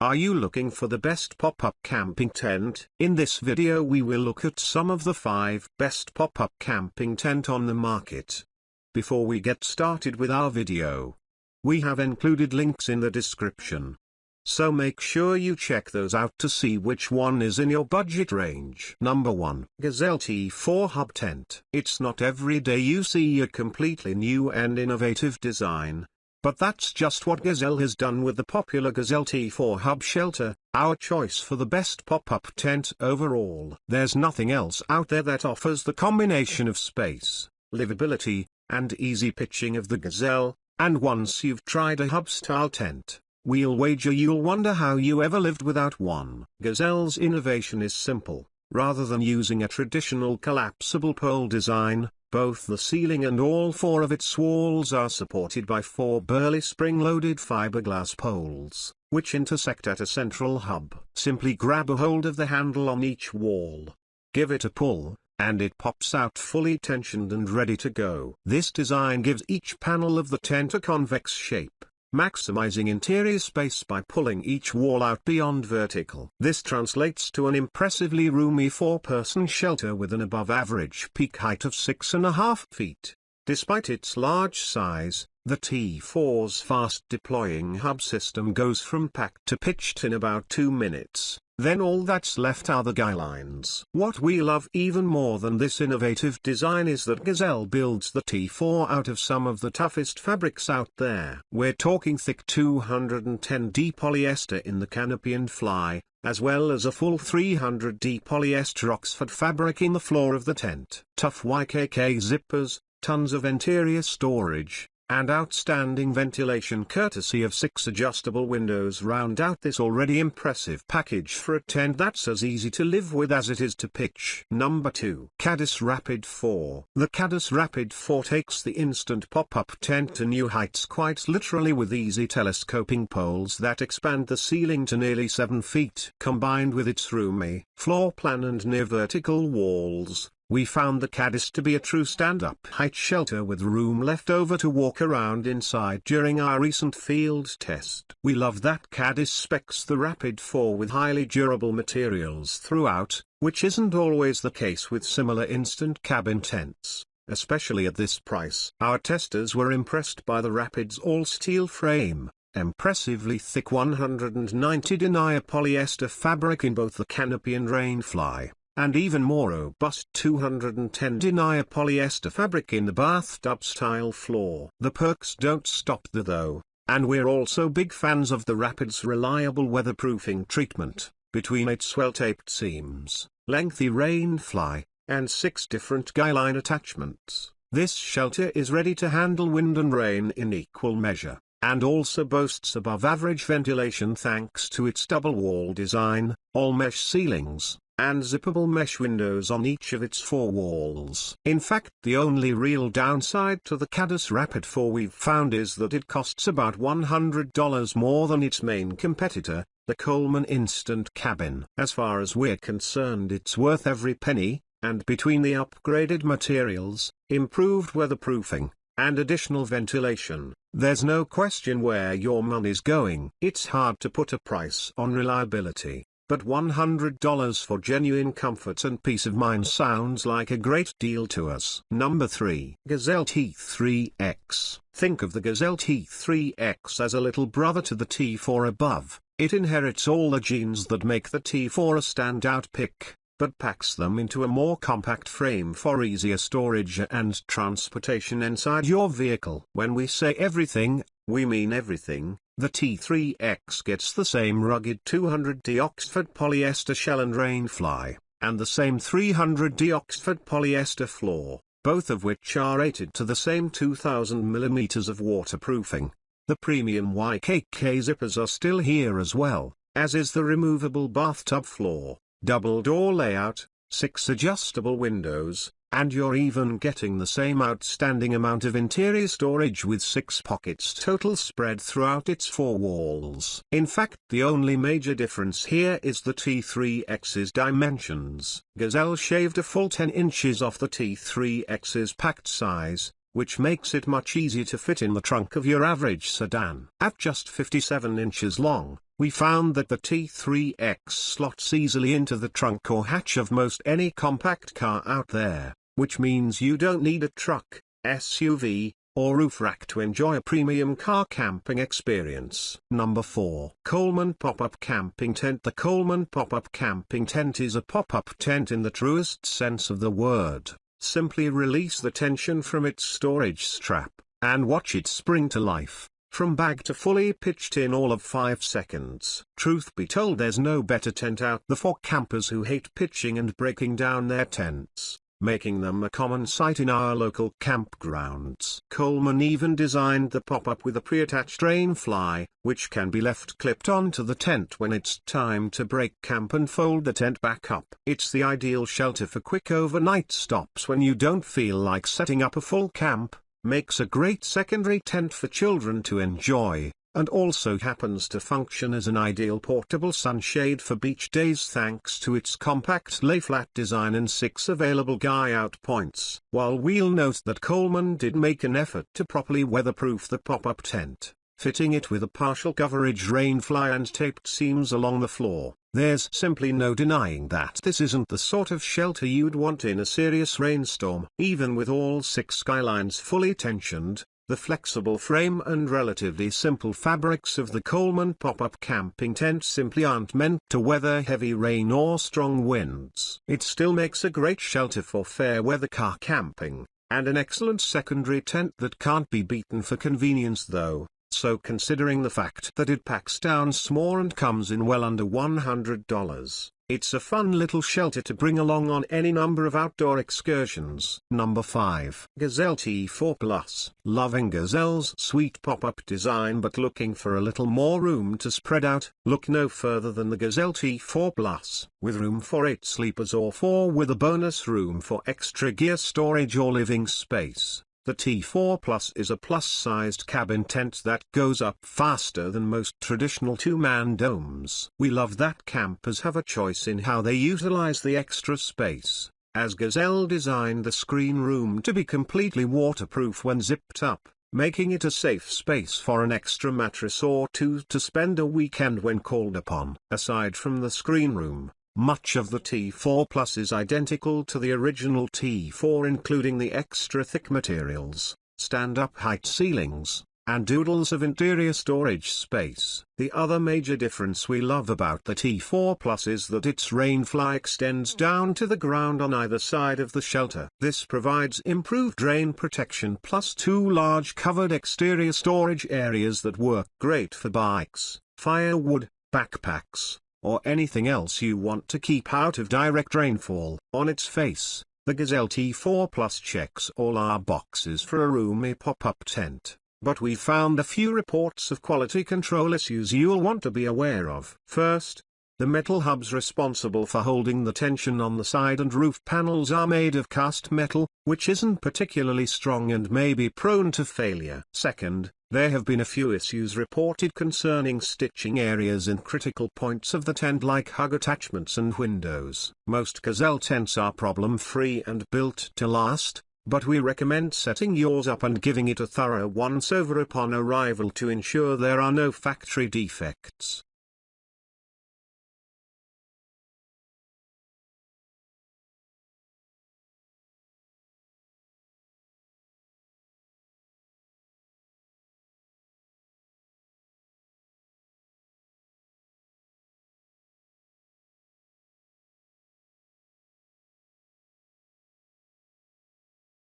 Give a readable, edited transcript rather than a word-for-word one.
Are you looking for the best pop-up camping tent? In this video we will look at some of the 5 best pop-up camping tent on the market. Before we get started with our video, we have included links in the description. So make sure you check those out to see which one is in your budget range. Number 1. Gazelle T4 Hub Tent. It's not every day you see a completely new and innovative design. But that's just what Gazelle has done with the popular Gazelle T4 Hub Shelter, our choice for the best pop-up tent overall. There's nothing else out there that offers the combination of space, livability, and easy pitching of the Gazelle, and once you've tried a hub-style tent, we'll wager you'll wonder how you ever lived without one. Gazelle's innovation is simple. Rather than using a traditional collapsible pole design, both the ceiling and all 4 of its walls are supported by 4 burly spring-loaded fiberglass poles, which intersect at a central hub. Simply grab a hold of the handle on each wall, give it a pull, and it pops out fully tensioned and ready to go. This design gives each panel of the tent a convex shape, maximizing interior space by pulling each wall out beyond vertical. This translates to an impressively roomy 4-person shelter with an above-average peak height of 6.5 feet. Despite its large size, the T4's fast-deploying hub system goes from packed to pitched in about 2 minutes. Then all that's left are the guylines. What we love even more than this innovative design is that Gazelle builds the T4 out of some of the toughest fabrics out there. We're talking thick 210D polyester in the canopy and fly, as well as a full 300D polyester Oxford fabric in the floor of the tent. Tough YKK zippers, tons of interior storage, and outstanding ventilation courtesy of 6 adjustable windows round out this already impressive package for a tent that's as easy to live with as it is to pitch. Number 2. Caddis Rapid 4. The Caddis Rapid 4 takes the instant pop-up tent to new heights quite literally with easy telescoping poles that expand the ceiling to nearly 7 feet. Combined with its roomy floor plan and near vertical walls, we found the Caddis to be a true stand-up height shelter with room left over to walk around inside during our recent field test. We love that Caddis specs the Rapid 4 with highly durable materials throughout, which isn't always the case with similar instant cabin tents, especially at this price. Our testers were impressed by the Rapid's all-steel frame, impressively thick 190 denier polyester fabric in both the canopy and rainfly, and even more robust 210 denier polyester fabric in the bathtub-style floor. The perks don't stop there though, and we're also big fans of the Rapid's reliable weatherproofing treatment. Between its well-taped seams, lengthy rainfly, and 6 different guyline attachments, this shelter is ready to handle wind and rain in equal measure, and also boasts above-average ventilation thanks to its double-wall design, all-mesh ceilings, and zippable mesh windows on each of its 4 walls. In fact, the only real downside to the Caddis Rapid 4 we've found is that it costs about $100 more than its main competitor, the Coleman Instant Cabin. As far as we're concerned, it's worth every penny, and between the upgraded materials, improved weatherproofing, and additional ventilation, there's no question where your money's going. It's hard to put a price on reliability, but $100 for genuine comfort and peace of mind sounds like a great deal to us. Number 3. Gazelle T3X. Think of the Gazelle T3X as a little brother to the T4 above. It inherits all the genes that make the T4 a standout pick, but packs them into a more compact frame for easier storage and transportation inside your vehicle. When we say everything, we mean everything. The T3X gets the same rugged 200D Oxford polyester shell and rainfly, and the same 300D Oxford polyester floor, both of which are rated to the same 2000 mm of waterproofing. The premium YKK zippers are still here as well, as is the removable bathtub floor, double door layout, 6 adjustable windows, and you're even getting the same outstanding amount of interior storage with 6 pockets total spread throughout its 4 walls. In fact, the only major difference here is the T3X's dimensions. Gazelle shaved a full 10 inches off the T3X's packed size, which makes it much easier to fit in the trunk of your average sedan. At just 57 inches long, we found that the T3X slots easily into the trunk or hatch of most any compact car out there, which means you don't need a truck, SUV, or roof rack to enjoy a premium car camping experience. Number 4. Coleman Pop-Up Camping Tent. The Coleman Pop-Up Camping Tent is a pop-up tent in the truest sense of the word. Simply release the tension from its storage strap, and watch it spring to life, from bag to fully pitched in all of 5 seconds. Truth be told, there's no better tent out there for campers who hate pitching and breaking down their tents, making them a common sight in our local campgrounds. Coleman even designed the pop-up with a pre-attached rain fly, which can be left clipped onto the tent when it's time to break camp and fold the tent back up. It's the ideal shelter for quick overnight stops when you don't feel like setting up a full camp, makes a great secondary tent for children to enjoy, and also happens to function as an ideal portable sunshade for beach days thanks to its compact lay-flat design and 6 available guy-out points. While we'll note that Coleman did make an effort to properly weatherproof the pop-up tent, fitting it with a partial coverage rain fly and taped seams along the floor, there's simply no denying that this isn't the sort of shelter you'd want in a serious rainstorm. Even with all 6 skylines fully tensioned, the flexible frame and relatively simple fabrics of the Coleman pop-up camping tent simply aren't meant to weather heavy rain or strong winds. It still makes a great shelter for fair weather car camping, and an excellent secondary tent that can't be beaten for convenience though. So considering the fact that it packs down small and comes in well under $100, it's a fun little shelter to bring along on any number of outdoor excursions. Number 5. Gazelle T4 Plus. Loving Gazelle's sweet pop-up design but looking for a little more room to spread out? Look no further than the Gazelle T4 Plus. With room for 8 sleepers or 4 with a bonus room for extra gear storage or living space, the T4 Plus is a plus-sized cabin tent that goes up faster than most traditional 2-man domes. We love that campers have a choice in how they utilize the extra space, as Gazelle designed the screen room to be completely waterproof when zipped up, making it a safe space for an extra mattress or 2 to spend a weekend when called upon. Aside from the screen room, much of the T4 Plus is identical to the original T4, including the extra thick materials, stand-up height ceilings, and doodles of interior storage space. The other major difference we love about the T4 Plus is that its rainfly extends down to the ground on either side of the shelter. This provides improved rain protection plus 2 large covered exterior storage areas that work great for bikes, firewood, backpacks, or anything else you want to keep out of direct rainfall. On its face, the Gazelle T4 Plus checks all our boxes for a roomy pop-up tent, but we found a few reports of quality control issues you'll want to be aware of. First, the metal hubs responsible for holding the tension on the side and roof panels are made of cast metal, which isn't particularly strong and may be prone to failure. Second, there have been a few issues reported concerning stitching areas and critical points of the tent like hug attachments and windows. Most Gazelle tents are problem-free and built to last, but we recommend setting yours up and giving it a thorough once-over upon arrival to ensure there are no factory defects.